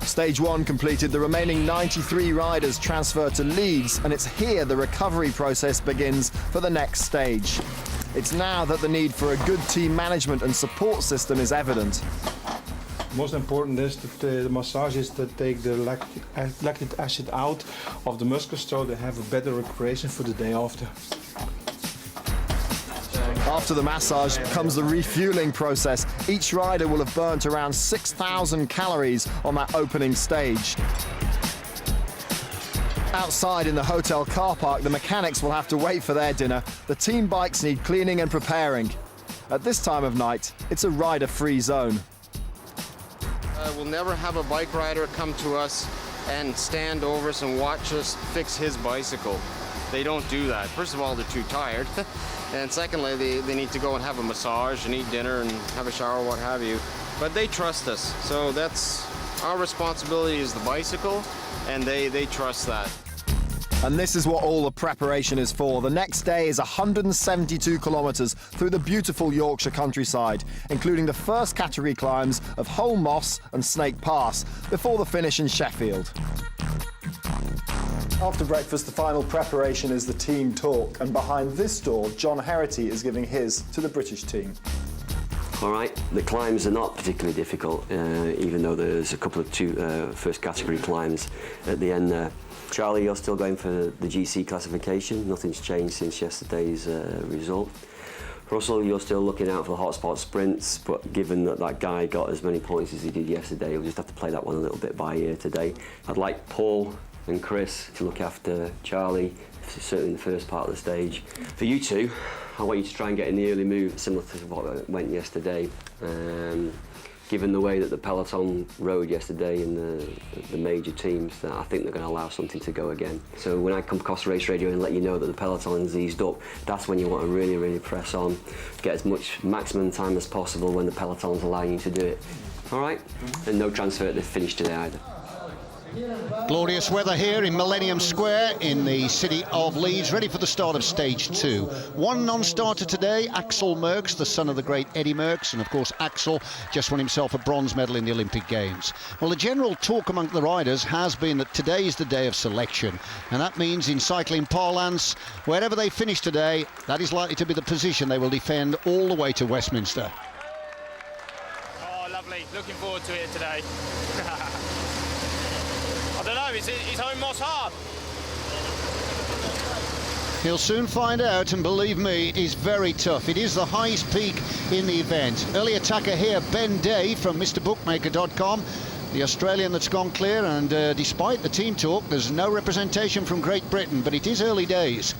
Stage 1 completed, the remaining 93 riders transfer to Leeds, and it's here the recovery process begins for the next stage. It's now that the need for a good team management and support system is evident. Most important is that the massages that take the lactic acid out of the muscles so they have a better recuperation for the day after. After the massage comes the refueling process. Each rider will have burnt around 6,000 calories on that opening stage. Outside in the hotel car park, the mechanics will have to wait for their dinner. The team bikes need cleaning and preparing. At this time of night, it's a rider-free zone. We'll never have a bike rider come to us and stand over us and watch us fix his bicycle. They don't do that. First of all, they're too tired. And secondly, they need to go and have a massage and eat dinner and have a shower, what have you. But they trust us. So that's our responsibility is the bicycle, and they trust that. And this is what all the preparation is for. The next day is 172 kilometres through the beautiful Yorkshire countryside, including the first category climbs of Holme Moss and Snake Pass, before the finish in Sheffield. After breakfast, the final preparation is the team talk, and behind this door, John Herity is giving his to the British team. All right, the climbs are not particularly difficult, even though there's a couple of first category climbs at the end there. Charlie, you're still going for the GC classification. Nothing's changed since yesterday's result. Russell, you're still looking out for the hotspot sprints, but given that that guy got as many points as he did yesterday, we'll just have to play that one a little bit by ear today. I'd like Paul and Chris to look after Charlie, certainly in the first part of the stage. For you two, I want you to try and get in the early move, similar to what went yesterday. Given the way that the peloton rode yesterday in the major teams, I think they're going to allow something to go again. So when I come across race radio and let you know that the peloton's eased up, that's when you want to really, really press on, get as much maximum time as possible when the peloton's allowing you to do it. All right? And no transfer at the finish today either. Glorious weather here in Millennium Square in the city of Leeds, ready for the start of stage 2. One non-starter today, Axel Merckx, the son of the great Eddie Merckx, and of course Axel just won himself a bronze medal in the Olympic Games. Well, the general talk among the riders has been that today is the day of selection, and that means in cycling parlance, wherever they finish today, that is likely to be the position they will defend all the way to Westminster. Oh, lovely. Looking forward to it today. I don't know, is Holme Moss hard? He'll soon find out, and believe me, it's very tough. It is the highest peak in the event. Early attacker here, Ben Day from MrBookmaker.com, the Australian that's gone clear, and despite the team talk, there's no representation from Great Britain, but it is early days.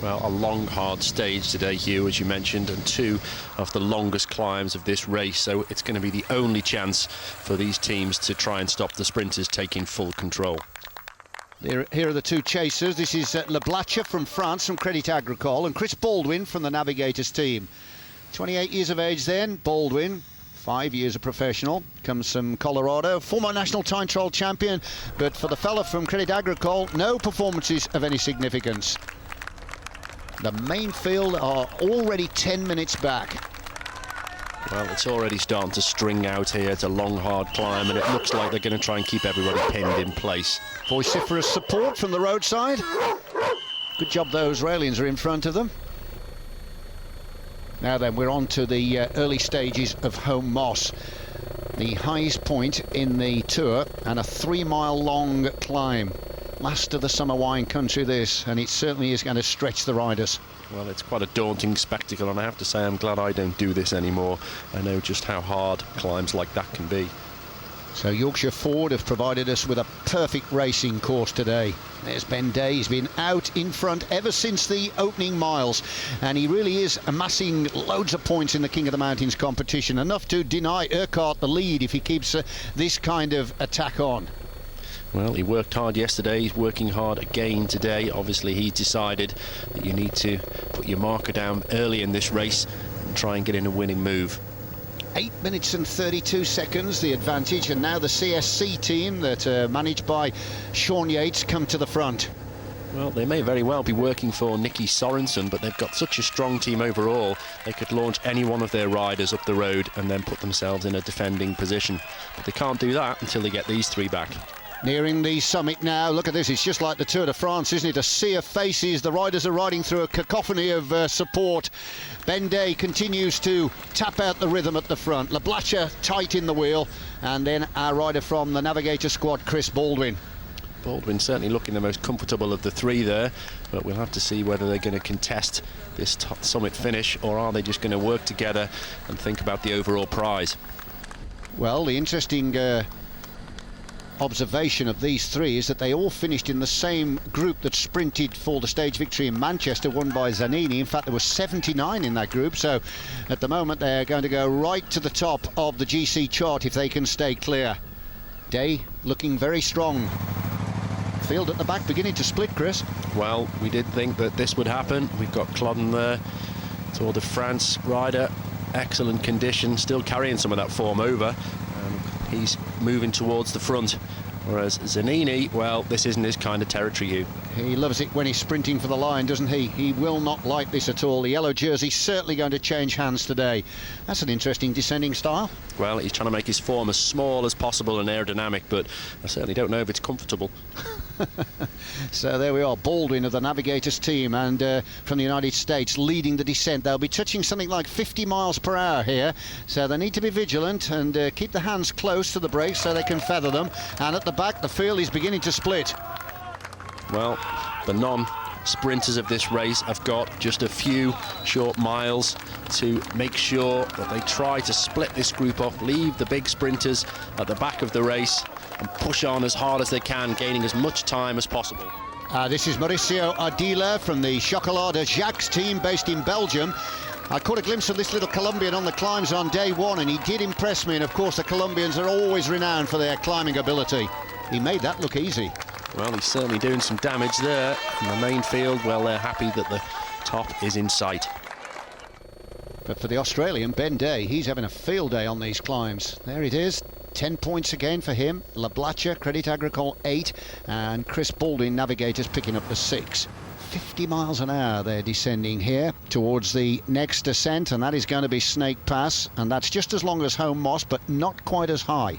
Well, a long, hard stage today, Hugh, as you mentioned, and two of the longest climbs of this race, so it's going to be the only chance for these teams to try and stop the sprinters taking full control. Here are the two chasers. This is Leblacher from France, from Credit Agricole, and Chris Baldwin from the Navigators team. 28 years of age then, Baldwin. 5 years a professional, comes from Colorado, former national time trial champion, but for the fella from Credit Agricole, no performances of any significance. The main field are already 10 minutes back. Well, it's already starting to string out here. It's a long, hard climb, and it looks like they're going to try and keep everybody pinned in place. Vociferous support from the roadside. Good job those railings are in front of them. Now then, we're on to the early stages of Holme Moss, the highest point in the tour, and a 3-mile long climb. Last of the summer wine country this, and it certainly is going to stretch the riders. Well, it's quite a daunting spectacle, and I have to say I'm glad I don't do this anymore. I know just how hard climbs like that can be. So Yorkshire Ford have provided us with a perfect racing course today. There's Ben Day. He's been out in front ever since the opening miles, and he really is amassing loads of points in the King of the Mountains competition, enough to deny Urquhart the lead if he keeps this kind of attack on. Well, he worked hard yesterday, he's working hard again today. Obviously, he decided that you need to put your marker down early in this race and try and get in a winning move. 8 minutes and 32 seconds, the advantage, and now the CSC team that managed by Sean Yates come to the front. Well, they may very well be working for Nicky Sorensen, but they've got such a strong team overall, they could launch any one of their riders up the road and then put themselves in a defending position. But they can't do that until they get these three back. Nearing the summit now. Look at this, it's just like the Tour de France, isn't it? A sea of faces. The riders are riding through a cacophony of support. Ben Day continues to tap out the rhythm at the front. Leblacher tight in the wheel, and then our rider from the Navigator squad, Chris Baldwin. Baldwin certainly looking the most comfortable of the three there, but we'll have to see whether they're going to contest this top summit finish, or are they just going to work together and think about the overall prize. Well, the interesting observation of these three is that they all finished in the same group that sprinted for the stage victory in Manchester, won by Zanini. In fact, there were 79 in that group, so at the moment they're going to go right to the top of the GC chart if they can stay clear. Day looking very strong. Field at the back beginning to split, Chris. Well, we did think that this would happen. We've got Clodden there, Tour de France rider, excellent condition, still carrying some of that form over. He's moving towards the front, whereas Zanini, well, this isn't his kind of territory, Hugh. He loves it when he's sprinting for the line, doesn't he? He will not like this at all. The yellow jersey certainly going to change hands today. That's an interesting descending style. Well, he's trying to make his form as small as possible and aerodynamic, but I certainly don't know if it's comfortable. So there we are, Baldwin of the Navigators team, and from the United States leading the descent. They'll be touching something like 50 miles per hour here, so they need to be vigilant and keep the hands close to the brakes so they can feather them. And at the back, the field is beginning to split. Well, the non-sprinters of this race have got just a few short miles to make sure that they try to split this group up, leave the big sprinters at the back of the race and push on as hard as they can, gaining as much time as possible. This is Mauricio Ardila from the Chocolat de Jacques team based in Belgium. I caught a glimpse of this little Colombian on the climbs on day one, and he did impress me. And of course, the Colombians are always renowned for their climbing ability. He made that look easy. Well, he's certainly doing some damage there. In the main field, well, they're happy that the top is in sight. But for the Australian, Ben Day, he's having a field day on these climbs. There it is. 10 points again for him. Leblacher, Credit Agricole 8, and Chris Baldwin, Navigators, picking up the 6. 50 miles an hour they're descending here towards the next descent, and that is going to be Snake Pass, and that's just as long as Home Moss, but not quite as high.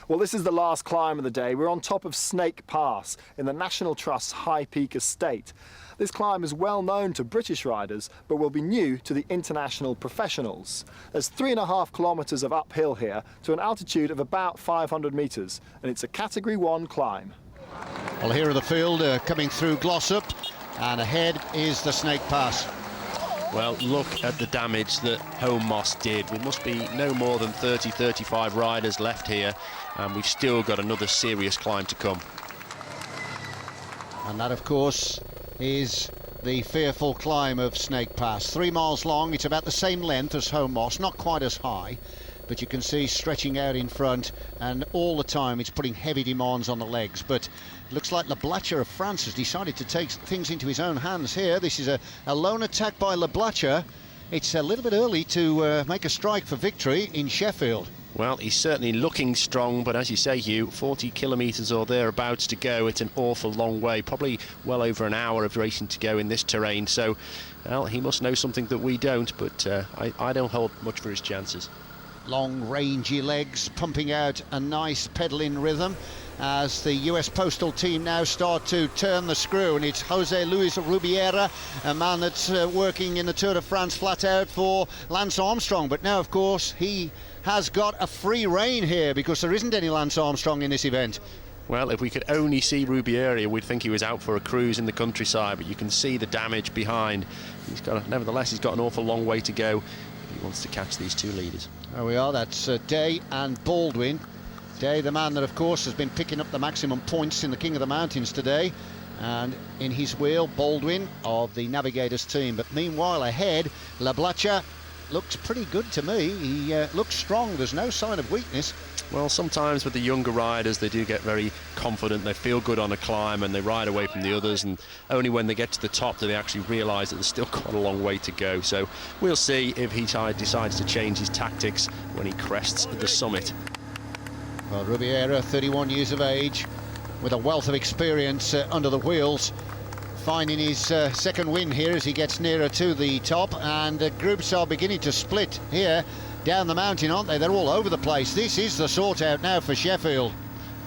Well, this is the last climb of the day. We're on top of Snake Pass in the National Trust's High Peak Estate. This climb is well known to British riders, but will be new to the international professionals. There's 3.5 kilometres of uphill here to an altitude of about 500 metres, and it's a Category 1 climb. Well, here are the field coming through Glossop, and ahead is the Snake Pass. Well, look at the damage that Home Moss did. There must be no more than 30-35 riders left here, and we've still got another serious climb to come. And that, of course, is the fearful climb of Snake Pass. 3 miles long, it's about the same length as Home Moss, not quite as high, but you can see stretching out in front, and all the time it's putting heavy demands on the legs. But it looks like Leblacher of France has decided to take things into his own hands here. This is a lone attack by Leblacher. It's a little bit early to make a strike for victory in Sheffield. Well, he's certainly looking strong, but as you say, Hugh, 40 kilometres or thereabouts to go. It's an awful long way, probably well over an hour of racing to go in this terrain. So, well, he must know something that we don't, but I don't hold much for his chances. Long, rangy legs, pumping out a nice pedaling rhythm as the US Postal team now start to turn the screw, and it's Jose Luis Rubiera, a man that's working in the Tour de France flat out for Lance Armstrong. But now, of course, he has got a free rein here because there isn't any Lance Armstrong in this event. Well, if we could only see Rubiera, we'd think he was out for a cruise in the countryside, but you can see the damage behind. Nevertheless, he's got an awful long way to go. He wants to catch these two leaders. There we are, that's Day and Baldwin. Day, the man that, of course, has been picking up the maximum points in the King of the Mountains today. And in his wheel, Baldwin of the Navigators team. But meanwhile, ahead, Leblacher looks pretty good to me. He looks strong. There's no sign of weakness. Well, sometimes with the younger riders, they do get very confident. They feel good on a climb and they ride away from the others. And only when they get to the top do they actually realise that there's still quite a long way to go. So we'll see if he decides to change his tactics when he crests the summit. Well, Rubiera, 31 years of age, with a wealth of experience under the wheels, finding his second win here as he gets nearer to the top, and the groups are beginning to split here down the mountain, aren't they? They're all over the place. This is the sort out now for Sheffield.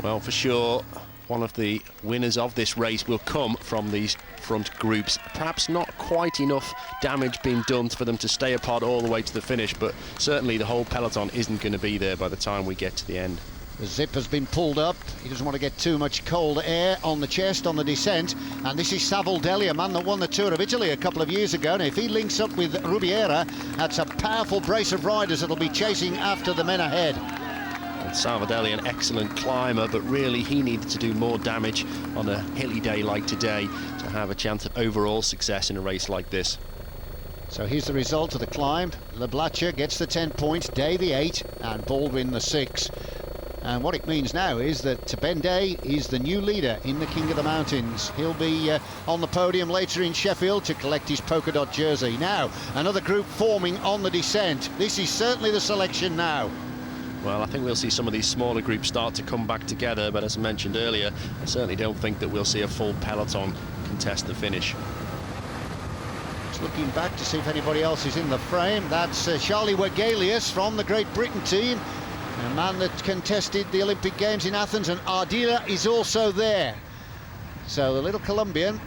Well, for sure, one of the winners of this race will come from these front groups. Perhaps not quite enough damage being done for them to stay apart all the way to the finish, but certainly the whole peloton isn't going to be there by the time we get to the end. The zip has been pulled up. He doesn't want to get too much cold air on the chest on the descent. And this is Savoldelli, a man that won the Tour of Italy a couple of years ago. And if he links up with Rubiera, that's a powerful brace of riders that'll be chasing after the men ahead. Savoldelli, an excellent climber, but really he needed to do more damage on a hilly day like today to have a chance of overall success in a race like this. So here's the result of the climb. Leblacher gets the 10 points, Day the 8, and Baldwin the 6. And what it means now is that Ben Day is the new leader in the King of the Mountains. He'll be on the podium later in Sheffield to collect his polka dot jersey. Now, another group forming on the descent. This is certainly the selection now. Well, I think we'll see some of these smaller groups start to come back together, but as I mentioned earlier, I certainly don't think that we'll see a full peloton contest the finish. Just looking back to see if anybody else is in the frame. That's Charlie Regalius from the Great Britain team, a man that contested the Olympic Games in Athens, and Ardila is also there. So the little Colombian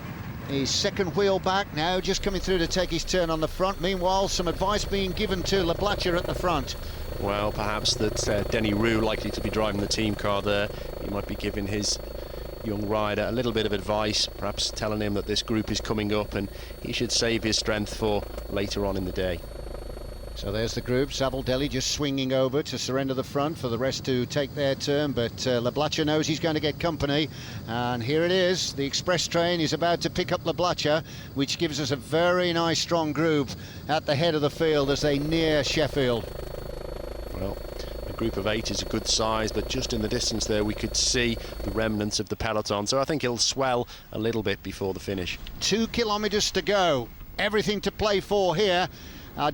is second wheel back now, just coming through to take his turn on the front. Meanwhile, some advice being given to Leblacher at the front. Well, perhaps that Denny Roux, likely to be driving the team car there, he might be giving his young rider a little bit of advice, perhaps telling him that this group is coming up and he should save his strength for later on in the day. So there's the group. Savoldelli just swinging over to surrender the front for the rest to take their turn, but Leblacher knows he's going to get company, and here it is. The express train is about to pick up Leblacher, which gives us a very nice strong group at the head of the field as they near Sheffield. Well, a group of 8 is a good size, but just in the distance there we could see the remnants of the peloton, so I think it'll swell a little bit before the finish. 2 kilometers to go. Everything to play for here.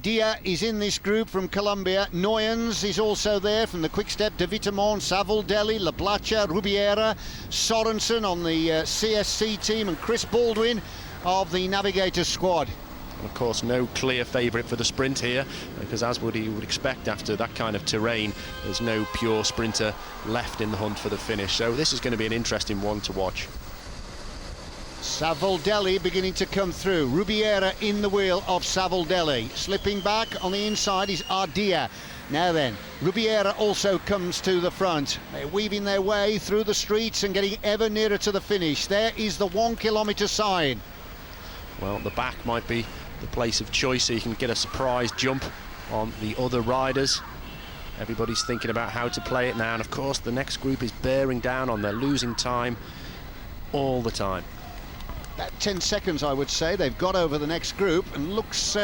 Dia is in this group from Colombia. Noyens is also there from the Quick-Step de Vitamont, Savoldelli, Leblacher, Rubiera, Sorensen on the CSC team, and Chris Baldwin of the Navigator squad. And of course, no clear favourite for the sprint here, because as you would expect after that kind of terrain, there's no pure sprinter left in the hunt for the finish. So this is going to be an interesting one to watch. Savoldelli beginning to come through. Rubiera in the wheel of Savoldelli. Slipping back on the inside is Ardila. Now then, Rubiera also comes to the front. They're weaving their way through the streets and getting ever nearer to the finish. There is the 1 kilometre sign. Well, the back might be the place of choice, so you can get a surprise jump on the other riders. Everybody's thinking about how to play it now, and of course the next group is bearing down on. They're losing time all the time. About 10 seconds, I would say, they've got over the next group, and looks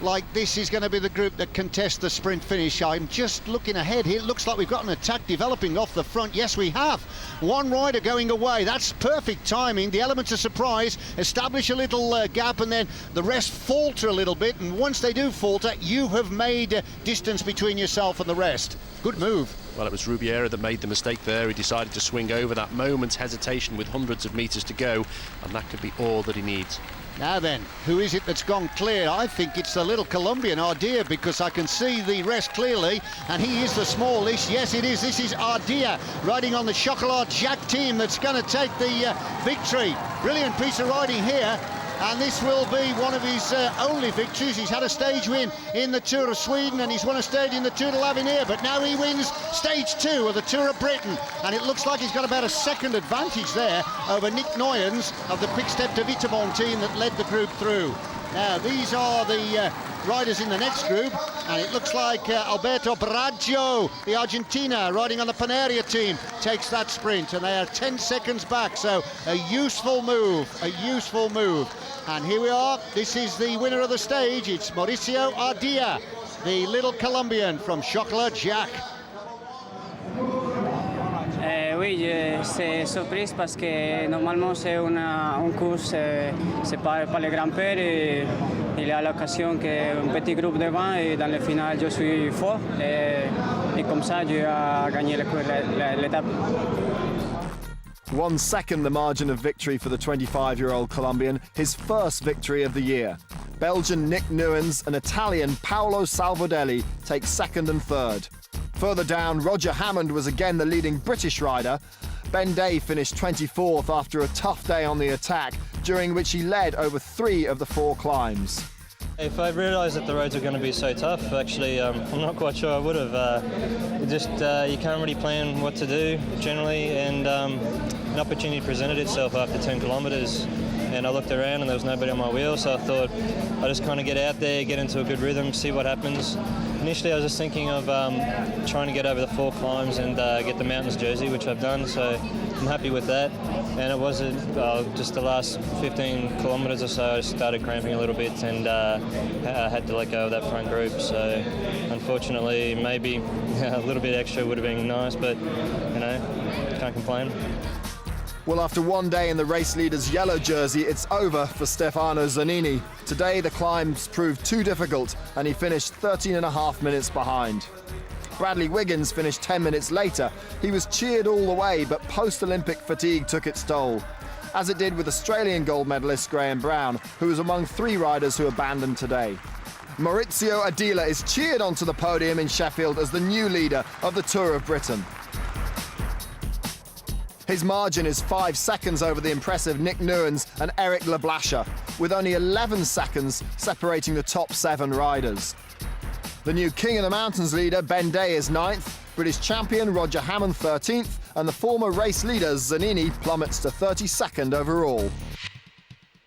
like this is going to be the group that contests the sprint finish. I'm just looking ahead here. It looks like we've got an attack developing off the front. Yes, we have. One rider going away. That's perfect timing. The elements of surprise establish a little gap, and then the rest falter a little bit, and once they do falter, you have made distance between yourself and the rest. Good move. Well, it was Rubiera that made the mistake there. He decided to swing over. That moment's hesitation with hundreds of metres to go, and that could be all that he needs. Now then, who is it that's gone clear? I think it's the little Colombian, Ardila, because I can see the rest clearly, and he is the smallest. Yes, it is. This is Ardila riding on the Chocolat Jacques team that's going to take the victory. Brilliant piece of riding here, and this will be one of his only victories. He's had a stage win in the Tour of Sweden, and he's won a stage in the Tour de l'Avenir, but now he wins stage 2 of the Tour of Britain, and it looks like he's got about a second advantage there over Nick Noyens of the Quick-Step de Vitamont team that led the group through. Now these are the riders in the next group, and it looks like Alberto Braggio, the Argentina, riding on the Paneria team, takes that sprint, and they are 10 seconds back, so a useful move, And here we are. This is the winner of the stage. It's Mauricio Ardila, the little Colombian from Chocolat Jacques. Oui, c'est surprise parce que normalement c'est une course séparée par les grands-pères et il y a l'occasion qu'un petit groupe devant et dans le final je suis fort et comme ça j'ai gagné l'étape. 1 second the margin of victory for the 25-year-old Colombian, his first victory of the year. Belgian Nick Nuyens and Italian Paolo Salvodelli take second and third. Further down, Roger Hammond was again the leading British rider. Ben Day finished 24th after a tough day on the attack, during which he led over 3 of the 4 climbs. If I'd realised that the roads were going to be so tough, actually, I'm not quite sure I would have. You can't really plan what to do generally, and an opportunity presented itself after 10 kilometres, and I looked around and there was nobody on my wheel, so I thought I'd just kind of get out there, get into a good rhythm, see what happens. Initially I was just thinking of trying to get over the 4 climbs and get the mountains jersey, which I've done, so I'm happy with that. And it wasn't just the last 15 kilometres or so I started cramping a little bit, and I had to let go of that front group. So unfortunately, maybe a little bit extra would have been nice, but you know, can't complain. Well, after one day in the race leader's yellow jersey, it's over for Stefano Zanini. Today, the climbs proved too difficult, and he finished 13.5 minutes behind. Bradley Wiggins finished 10 minutes later. He was cheered all the way, but post-Olympic fatigue took its toll, as it did with Australian gold medalist Graham Brown, who was among 3 riders who abandoned today. Maurizio Adila is cheered onto the podium in Sheffield as the new leader of the Tour of Britain. His margin is 5 seconds over the impressive Nick Nuyens and Eric Lablasha, with only 11 seconds separating the top 7 riders. The new King of the Mountains leader, Ben Day, is 9th, British champion Roger Hammond 13th, and the former race leader Zanini plummets to 32nd overall.